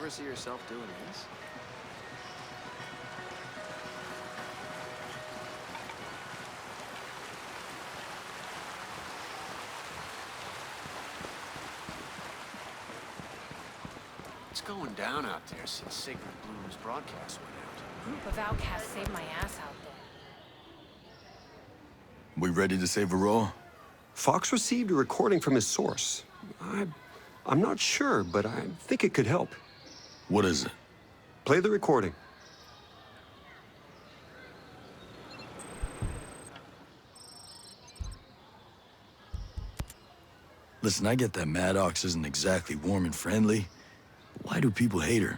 ever see yourself doing this? What's going down out there since Sacred Bloom's broadcast went out? Group of outcasts saved my ass out there. We ready to save a roll? Fox received a recording from his source. I'm not sure, but I think it could help. What is it? Play the recording. Listen, I get that Maddox isn't exactly warm and friendly. But why do people hate her?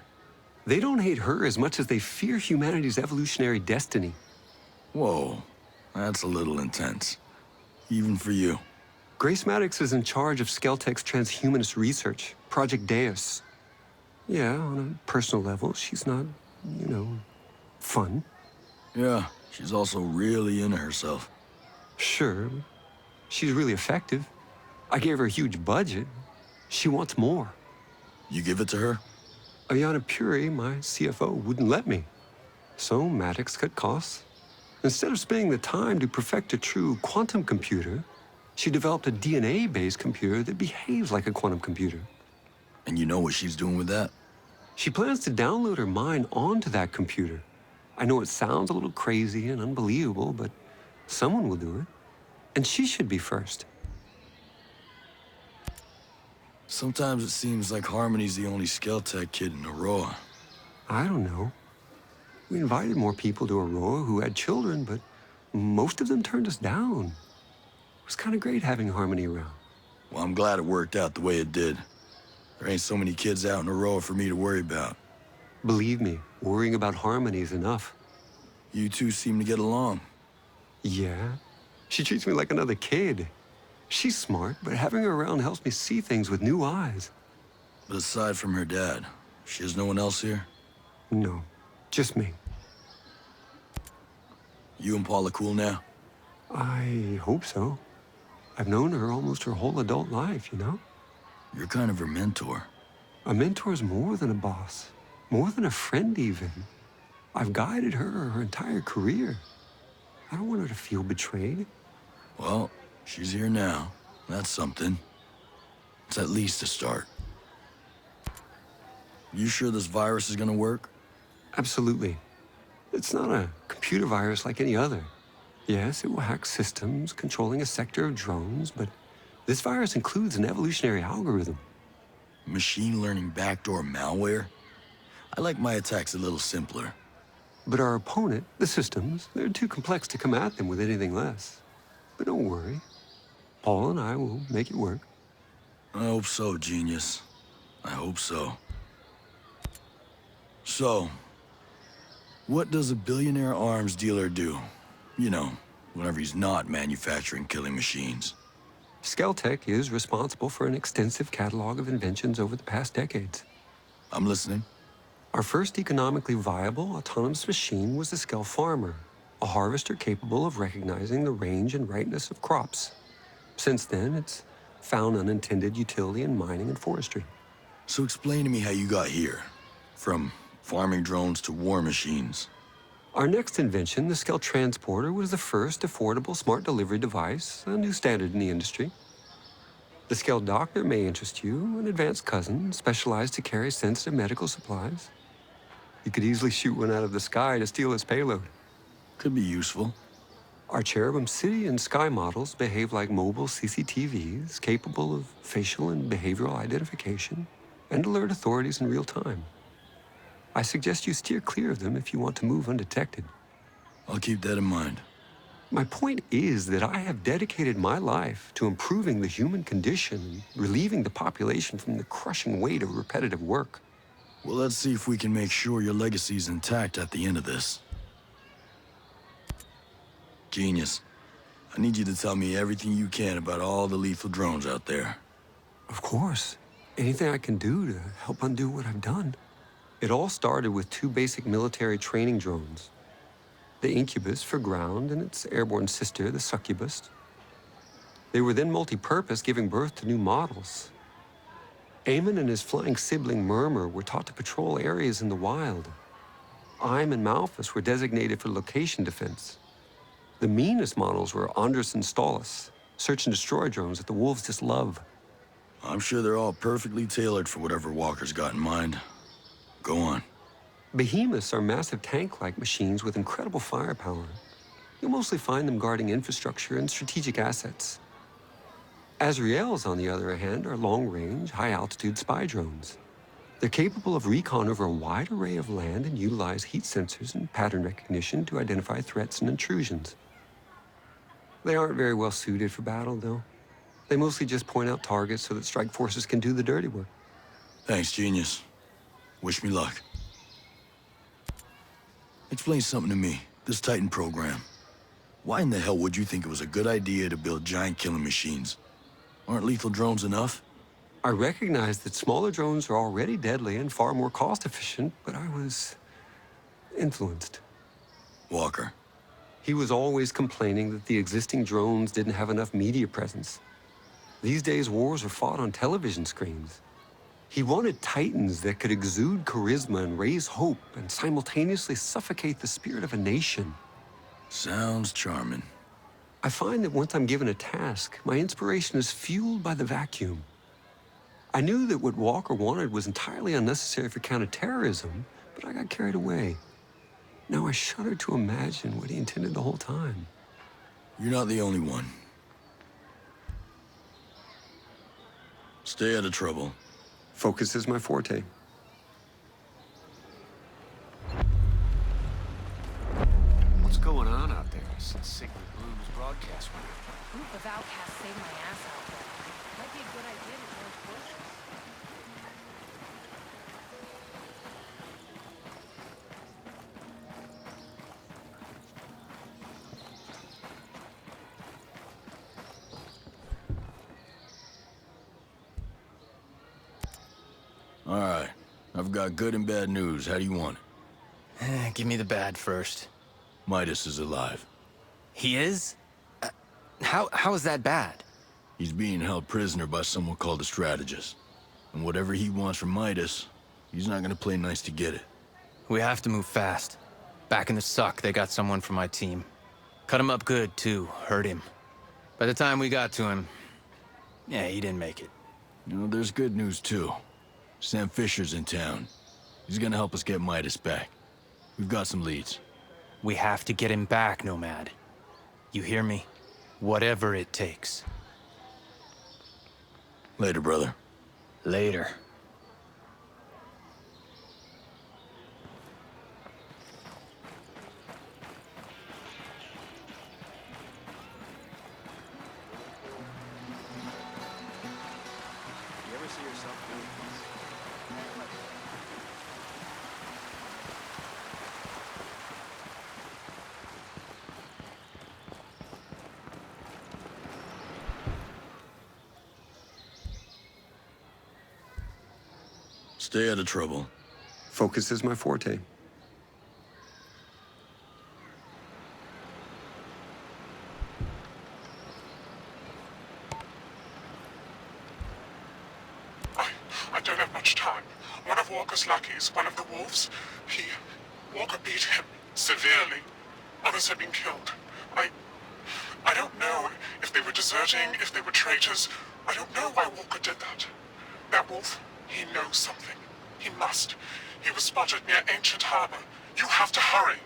They don't hate her as much as they fear humanity's evolutionary destiny. Whoa, that's a little intense. Even for you. Grace Maddox is in charge of Skeltech's transhumanist research, Project Deus. Yeah, on a personal level, she's not, fun. Yeah, she's also really into herself. Sure, she's really effective. I gave her a huge budget. She wants more. You give it to her? Ayana Puri, my CFO, wouldn't let me. So Maddox cut costs. Instead of spending the time to perfect a true quantum computer, she developed a DNA-based computer that behaves like a quantum computer. And you know what she's doing with that? She plans to download her mind onto that computer. I know it sounds a little crazy and unbelievable, but someone will do it. And she should be first. Sometimes it seems like Harmony's the only Skeltech kid in Aurora. I don't know. We invited more people to Aurora who had children, but most of them turned us down. It was kind of great having Harmony around. Well, I'm glad it worked out the way it did. There ain't so many kids out in Aurora for me to worry about. Believe me, worrying about Harmony is enough. You two seem to get along. Yeah, she treats me like another kid. She's smart, but having her around helps me see things with new eyes. But aside from her dad, she has no one else here? No, just me. You and Paula cool now? I hope so. I've known her almost her whole adult life, you know? You're kind of her mentor. A mentor's more than a boss, more than a friend even. I've guided her entire career. I don't want her to feel betrayed. Well, she's here now. That's something. It's at least a start. You sure this virus is gonna work? Absolutely. It's not a computer virus like any other. Yes, it will hack systems controlling a sector of drones, but this virus includes an evolutionary algorithm. Machine learning backdoor malware? I like my attacks a little simpler. But our opponent, the systems, they're too complex to come at them with anything less. But don't worry. Paul and I will make it work. I hope so, genius. I hope so. So, what does a billionaire arms dealer do? You know, whenever he's not manufacturing killing machines. Skeltech is responsible for an extensive catalog of inventions over the past decades. I'm listening. Our first economically viable autonomous machine was the Skel Farmer, a harvester capable of recognizing the range and ripeness of crops. Since then, it's found unintended utility in mining and forestry. So explain to me how you got here. From farming drones to war machines. Our next invention, the Skel Transporter, was the first affordable smart delivery device, a new standard in the industry. The Skel Doctor may interest you, an advanced cousin specialized to carry sensitive medical supplies. You could easily shoot one out of the sky to steal its payload. Could be useful. Our Cherubim City and Sky models behave like mobile CCTVs, capable of facial and behavioral identification, and alert authorities in real time. I suggest you steer clear of them if you want to move undetected. I'll keep that in mind. My point is that I have dedicated my life to improving the human condition and relieving the population from the crushing weight of repetitive work. Well, let's see if we can make sure your legacy's intact at the end of this. Genius. I need you to tell me everything you can about all the lethal drones out there. Of course. Anything I can do to help undo what I've done. It all started with two basic military training drones. The Incubus for ground and its airborne sister, the Succubus. They were then multi-purpose, giving birth to new models. Eamon and his flying sibling Murmur were taught to patrol areas in the wild. Ime and Malphus were designated for location defense. The meanest models were Andres and Stolas, search and destroy drones that the wolves just love. I'm sure they're all perfectly tailored for whatever Walker's got in mind. Go on. Behemoths are massive tank-like machines with incredible firepower. You'll mostly find them guarding infrastructure and strategic assets. Azraels, on the other hand, are long-range, high-altitude spy drones. They're capable of recon over a wide array of land and utilize heat sensors and pattern recognition to identify threats and intrusions. They aren't very well suited for battle, though. They mostly just point out targets so that strike forces can do the dirty work. Thanks, genius. Wish me luck. Explain something to me, this Titan program. Why in the hell would you think it was a good idea to build giant killing machines? Aren't lethal drones enough? I recognize that smaller drones are already deadly and far more cost-efficient, but I was influenced. Walker. He was always complaining that the existing drones didn't have enough media presence. These days, wars are fought on television screens. He wanted Titans that could exude charisma and raise hope and simultaneously suffocate the spirit of a nation. Sounds charming. I find that once I'm given a task, my inspiration is fueled by the vacuum. I knew that what Walker wanted was entirely unnecessary for counterterrorism, but I got carried away. Now I shudder to imagine what he intended the whole time. You're not the only one. Stay out of trouble. Focus is my forte. What's going on out there since Sigmund Bloom's broadcast went out? Group of outcasts saved my ass out there. Might be a good idea to join forces. All right. I've got good and bad news. How do you want it? Give me the bad first. Midas is alive. He is? How is that bad? He's being held prisoner by someone called a strategist. And whatever he wants from Midas, he's not gonna play nice to get it. We have to move fast. Back in the suck, they got someone from my team. Cut him up good, too. Hurt him. By the time we got to him, yeah, he didn't make it. You know, there's good news, too. Sam Fisher's in town. He's gonna help us get Midas back. We've got some leads. We have to get him back, Nomad. You hear me? Whatever it takes. Later, brother. Later. You ever see yourself doing this? Stay out of trouble. Focus is my forte. I don't have much time. One of Walker's lackeys, one of the wolves, Walker beat him severely. Others have been killed. I don't know if they were deserting, if they were traitors. I don't know why Walker did that. That wolf, he knows something. He must. He was spotted near Ancient Harbor. You have to hurry.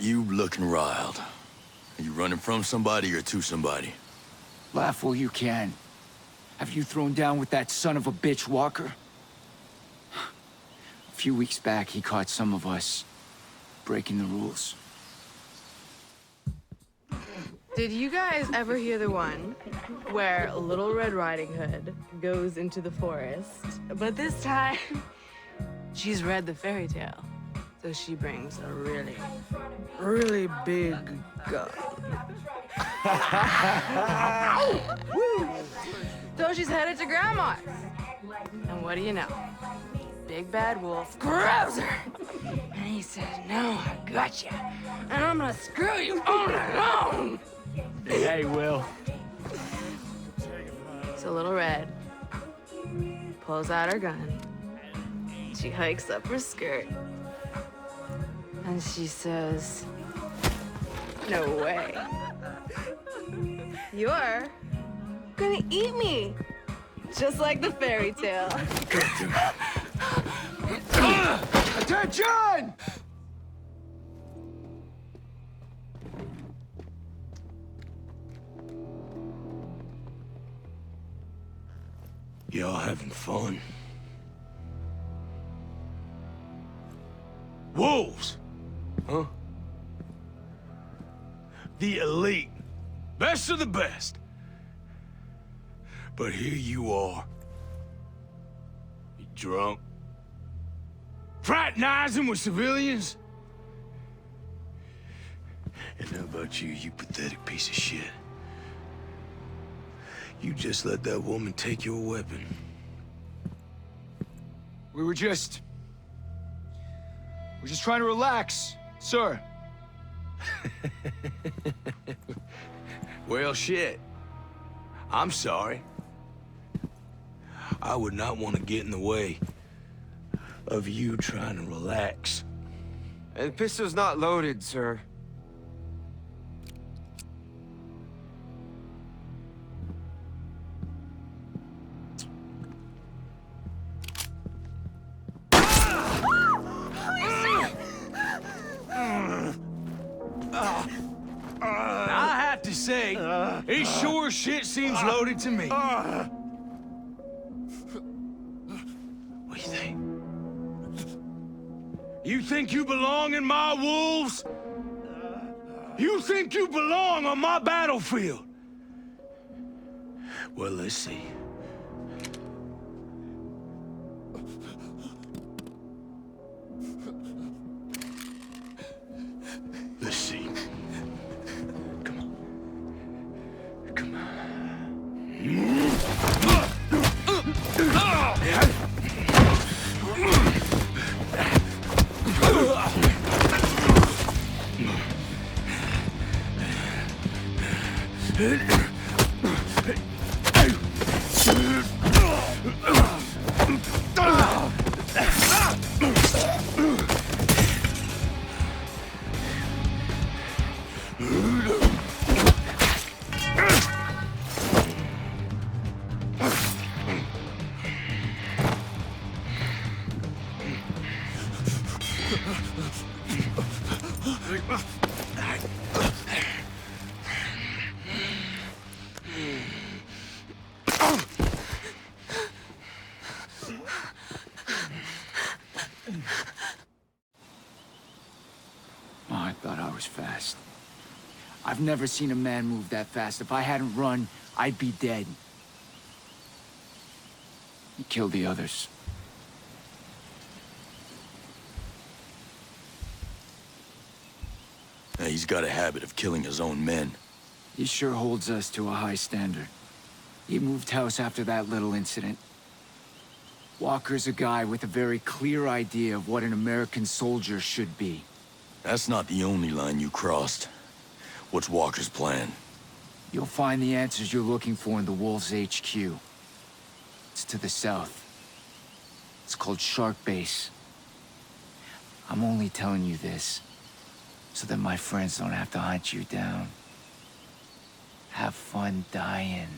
You looking riled. Are you running from somebody or to somebody? Laugh while you can. Have you thrown down with that son of a bitch Walker? A few weeks back, he caught some of us breaking the rules. Did you guys ever hear the one where Little Red Riding Hood goes into the forest, but this time she's read the fairy tale, so she brings a really, really big gun. So she's headed to Grandma's, and what do you know? Big bad wolf grabs her, and he says, "No, I got you, and I'm gonna screw you all alone." Hey, Will. So Little Red pulls out her gun. She hikes up her skirt. And she says, "No way. You're gonna eat me. Just like the fairy tale." Attention! Y'all having fun? Wolves! Huh? The elite. Best of the best. But here you are. You drunk? Fraternizing with civilians? And how about you, you pathetic piece of shit? You just let that woman take your weapon. We're just trying to relax, sir. Well, shit. I'm sorry. I would not want to get in the way of you trying to relax. And the pistol's not loaded, sir. I have to say, it sure as shit seems loaded to me. What do you think? You think you belong in my wolves? You think you belong on my battlefield? Well, let's see. Let's see. Come on. Come on. Oh, I thought I was fast. I've never seen a man move that fast. If I hadn't run, I'd be dead. He killed the others. Now, he's got a habit of killing his own men. He sure holds us to a high standard. He moved house after that little incident. Walker's a guy with a very clear idea of what an American soldier should be. That's not the only line you crossed. What's Walker's plan? You'll find the answers you're looking for in the Wolves HQ. It's to the south. It's called Shark Base. I'm only telling you this so that my friends don't have to hunt you down. Have fun dying.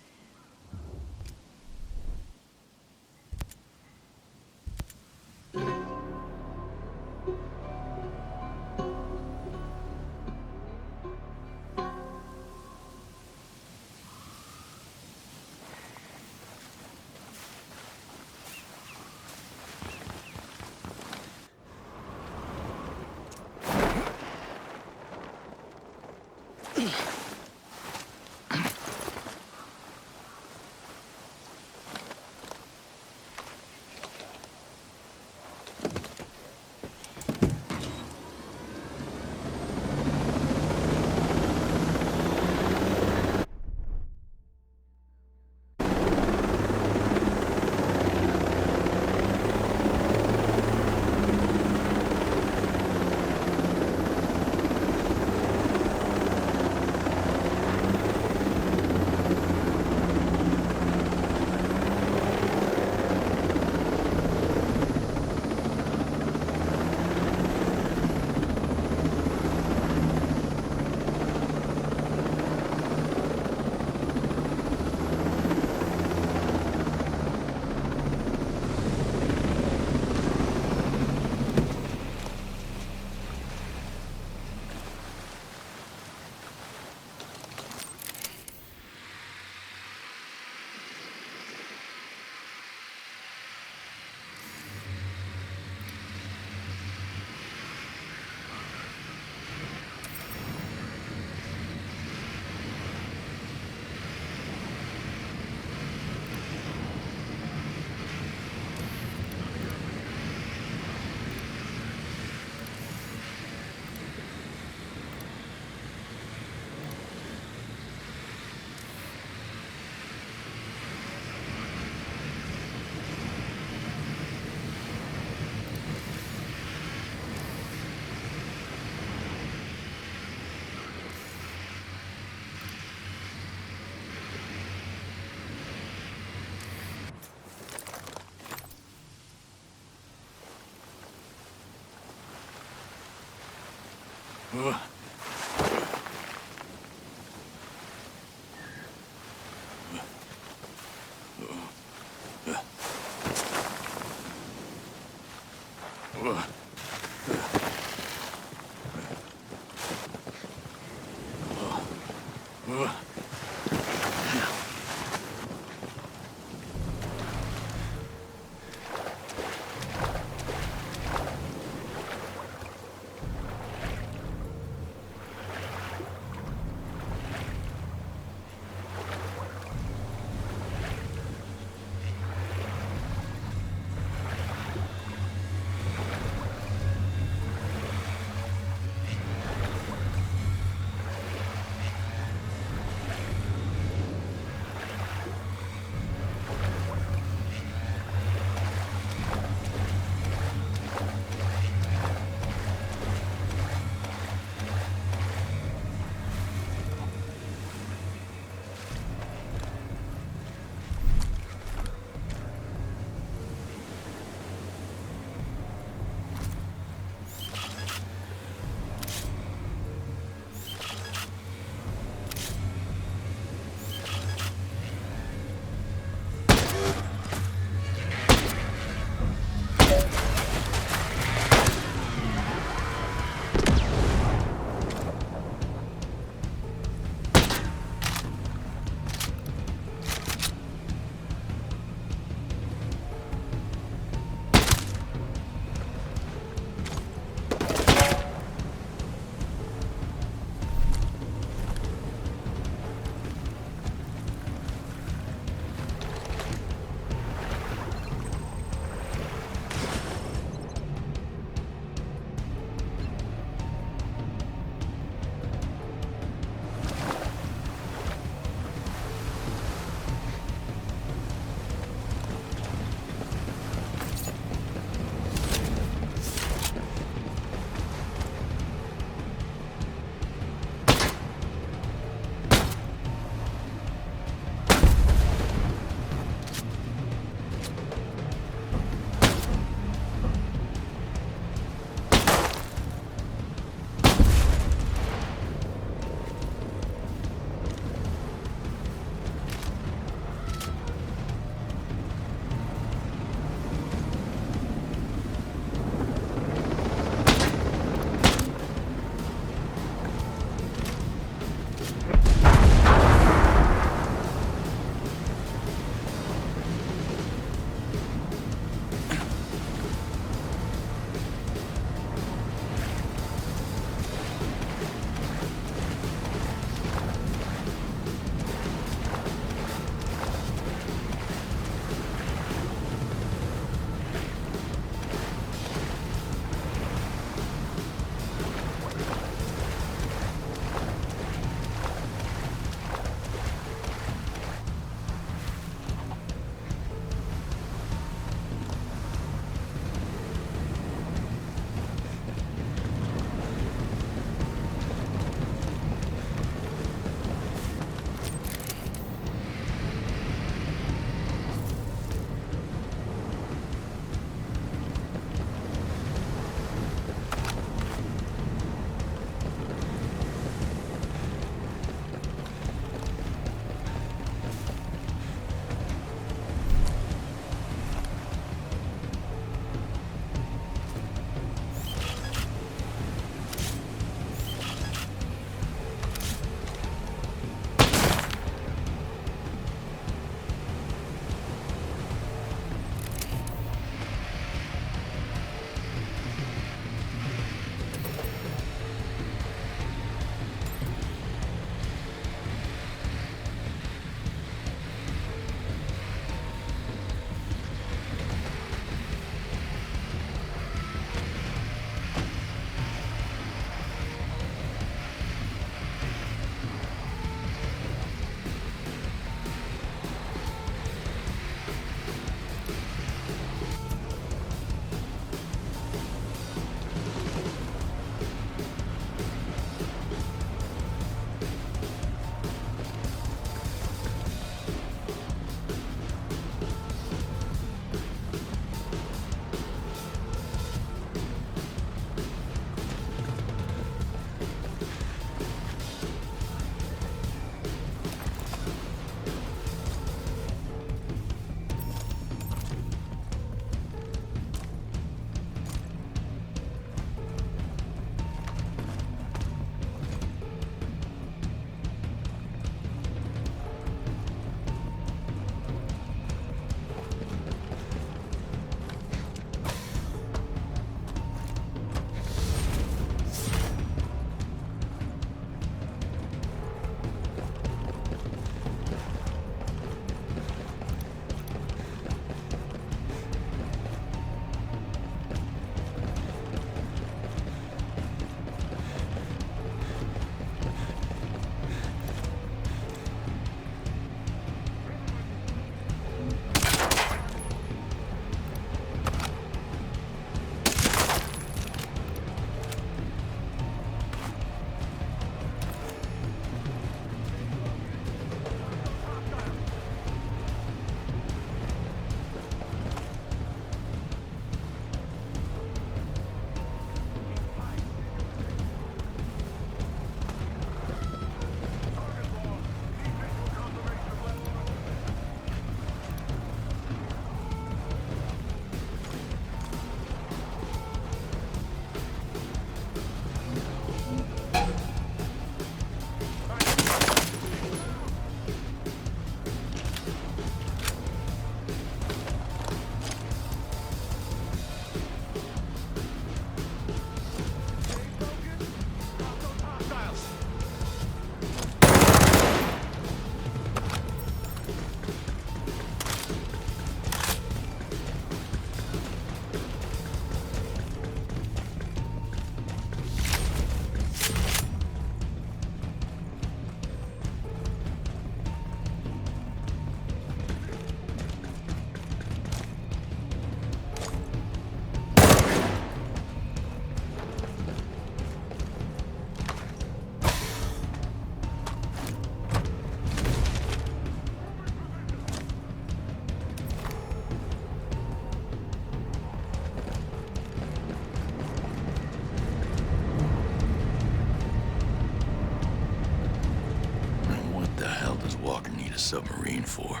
for.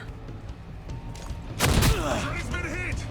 He's been hit!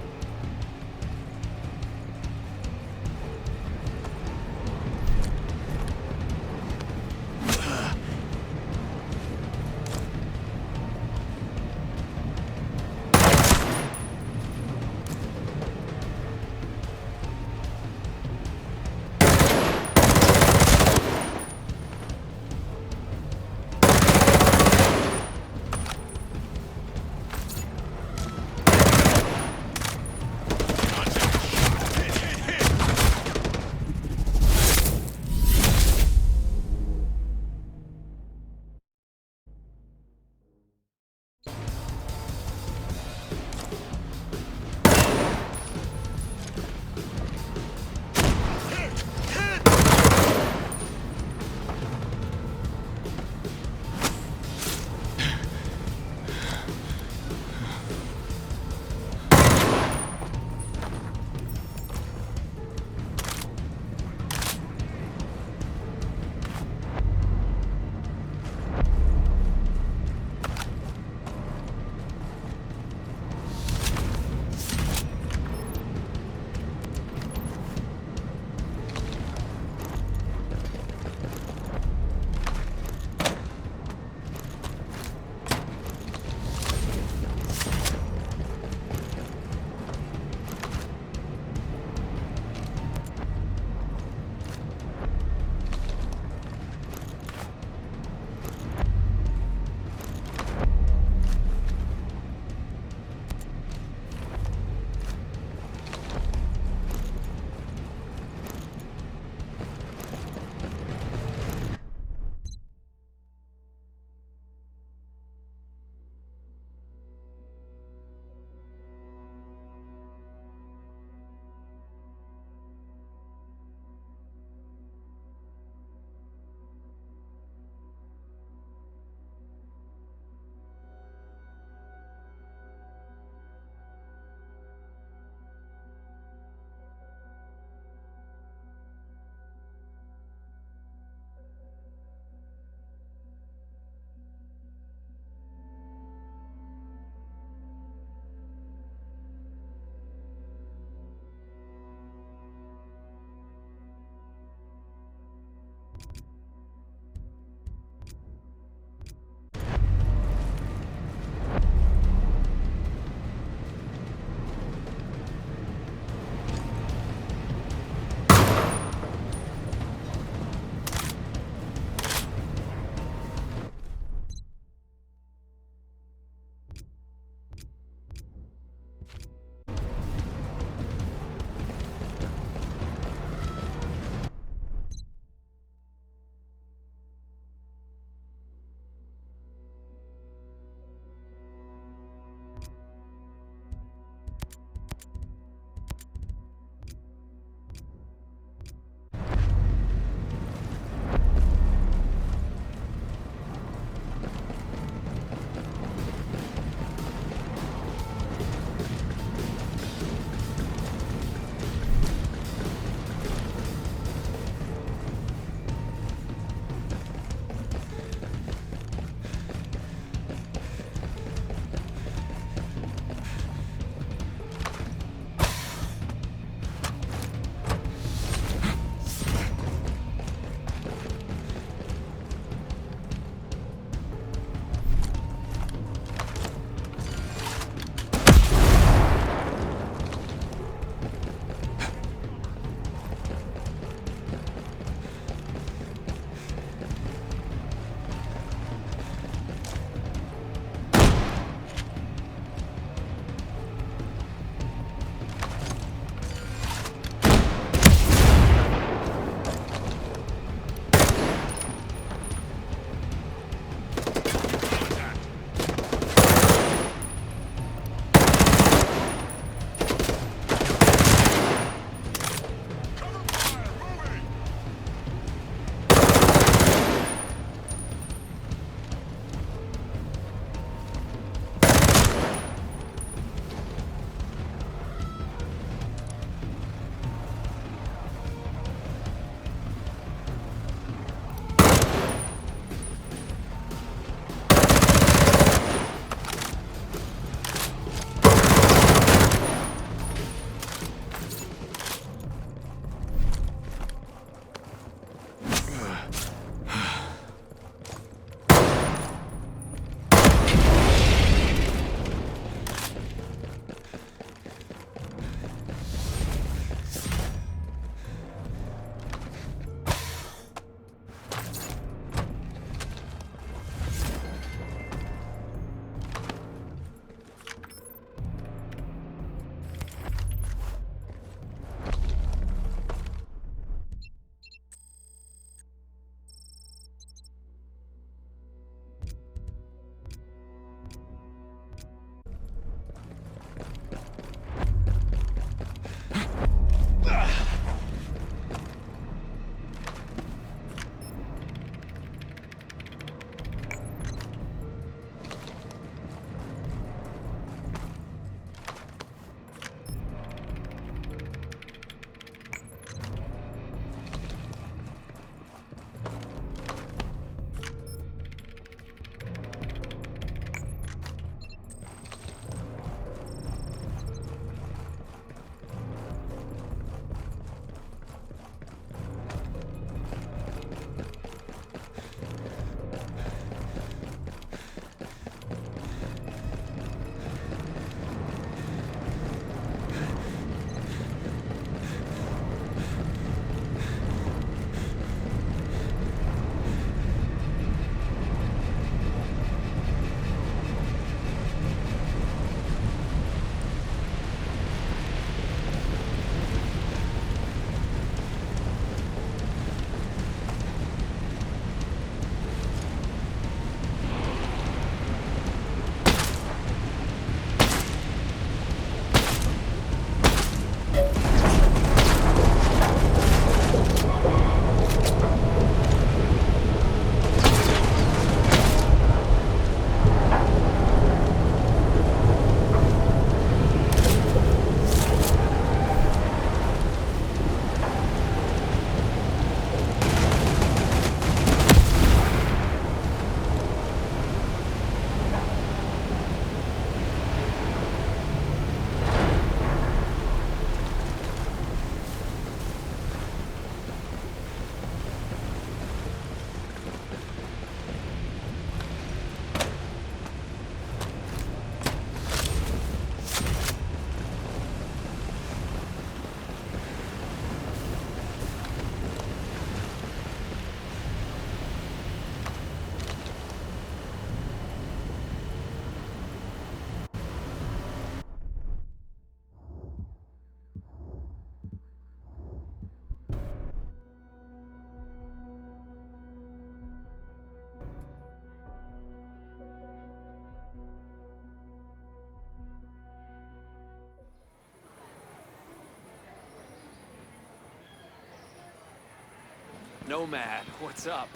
Nomad, what's up?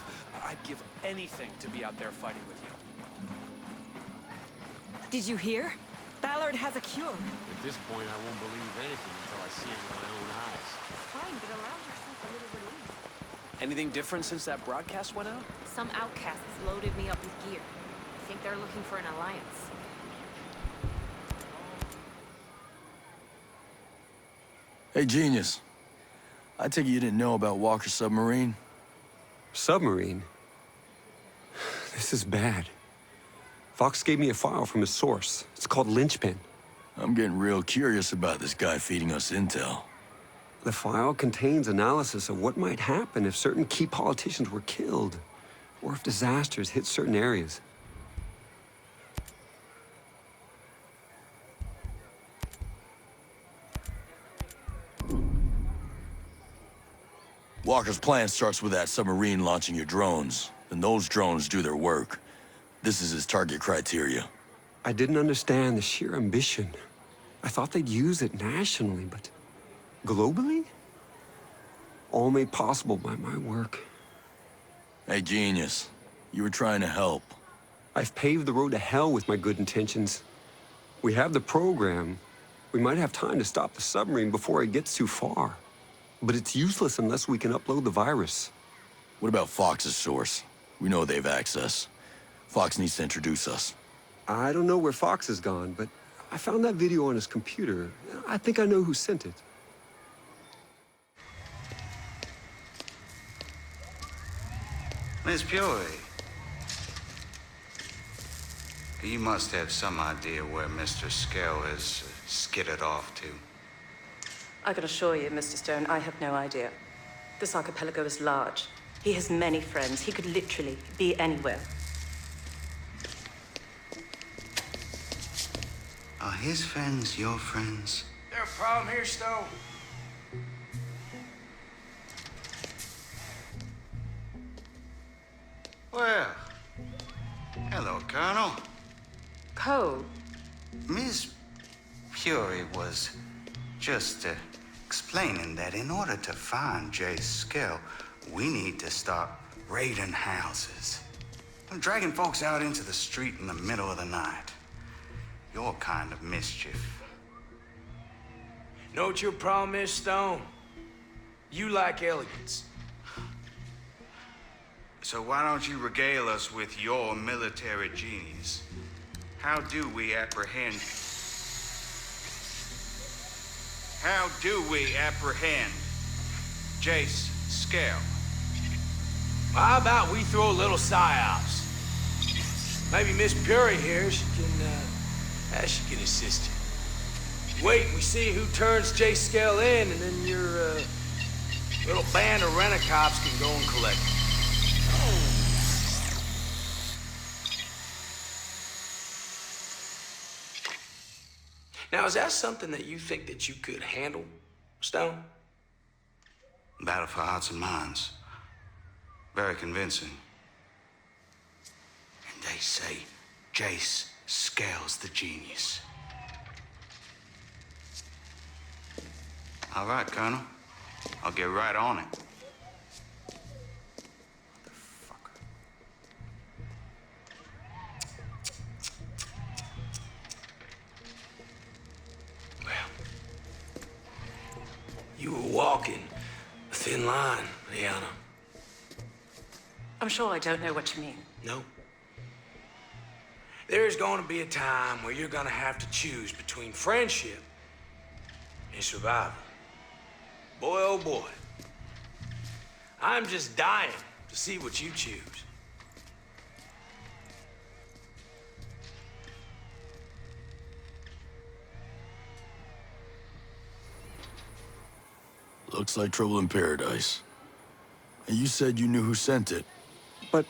I'd give anything to be out there fighting with you. Did you hear? Ballard has a cure. At this point, I won't believe anything until I see it with my own eyes. Fine, but allow yourself a little relief. Anything different since that broadcast went out? Some outcasts loaded me up with gear. I think they're looking for an alliance. Hey, genius. I take it you didn't know about Walker's submarine? Submarine? This is bad. Fox gave me a file from his source. It's called Linchpin. I'm getting real curious about this guy feeding us intel. The file contains analysis of what might happen if certain key politicians were killed, or if disasters hit certain areas. Walker's plan starts with that submarine launching your drones, and those drones do their work. This is his target criteria. I didn't understand the sheer ambition. I thought they'd use it nationally, but globally? All made possible by my work. Hey, genius. You were trying to help. I've paved the road to hell with my good intentions. We have the program. We might have time to stop the submarine before it gets too far. But it's useless unless we can upload the virus. What about Fox's source? We know they've access. Fox needs to introduce us. I don't know where Fox has gone, but I found that video on his computer. I think I know who sent it. Miss Fury, you must have some idea where Mr. Skell has skidded off to. I can assure you, Mr. Stone, I have no idea. This archipelago is large. He has many friends. He could literally be anywhere. Are his friends your friends? There a problem here, Stone? Well, hello, Colonel. Cole. Miss Fury was just explaining that in order to find Jay Skell, we need to stop raiding houses and dragging folks out into the street in the middle of the night. Your kind of mischief. Know what your problem is, Stone? You like elegance. So why don't you regale us with your military genius? How do we apprehend Jace Skell? How about we throw a little psyops? Maybe Miss Fury here, she can assist you. Wait, we see who turns Jay Skell in, and then your little band of rent-a-cops can go and collect him. Now, is that something that you think that you could handle, Stone? Battle for hearts and minds. Very convincing. And they say Jace Skell's the genius. All right, Colonel. I'll get right on it. You were walking a thin line, Liana. I'm sure I don't know what you mean. No. There's going to be a time where you're going to have to choose between friendship and survival. Boy, oh boy. I'm just dying to see what you choose. Looks like trouble in paradise. And you said you knew who sent it. But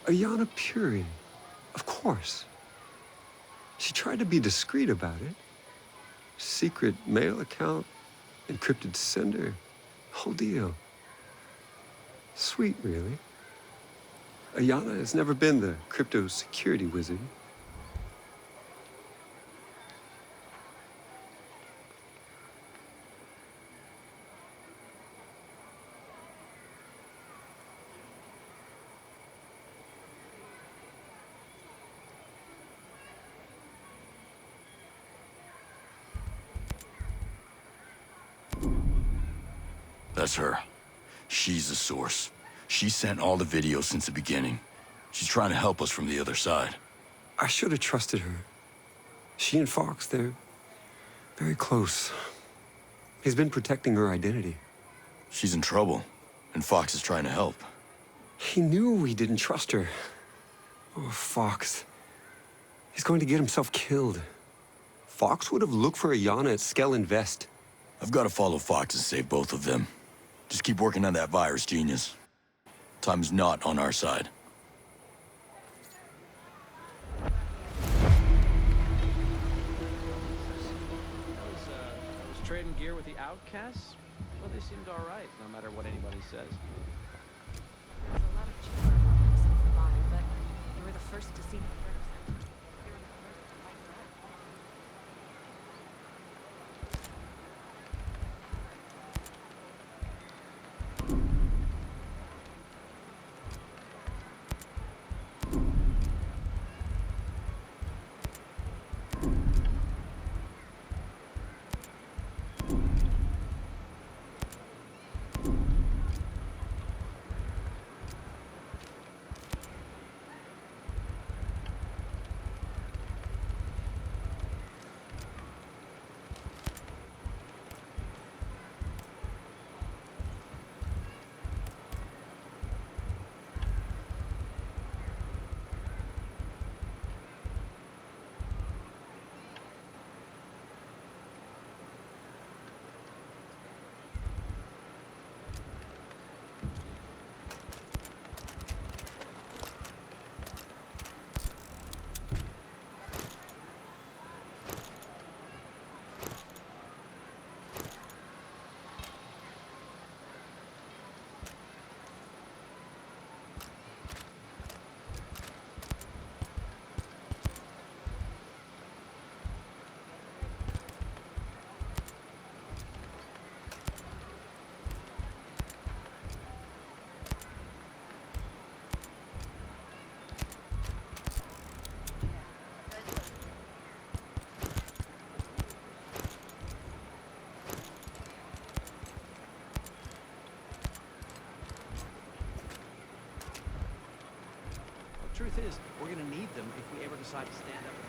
Ayana Puri, of course. She tried to be discreet about it. Secret mail account, encrypted sender, whole deal. Sweet, really. Ayana has never been the crypto security wizard. That's her. She's the source. She sent all the videos since the beginning. She's trying to help us from the other side. I should have trusted her. She and Fox, they're very close. He's been protecting her identity. She's in trouble, and Fox is trying to help. He knew we didn't trust her. Oh, Fox. He's going to get himself killed. Fox would have looked for Ayana at Skell Invest. I've got to follow Fox and save both of them. Just keep working on that virus, genius. Time's not on our side. I was trading gear with the outcasts. Well, they seemed all right, no matter what anybody says. There's a lot of cheaper models of mine, but you were the first to see the first. Truth is, we're gonna need them if we ever decide to stand up.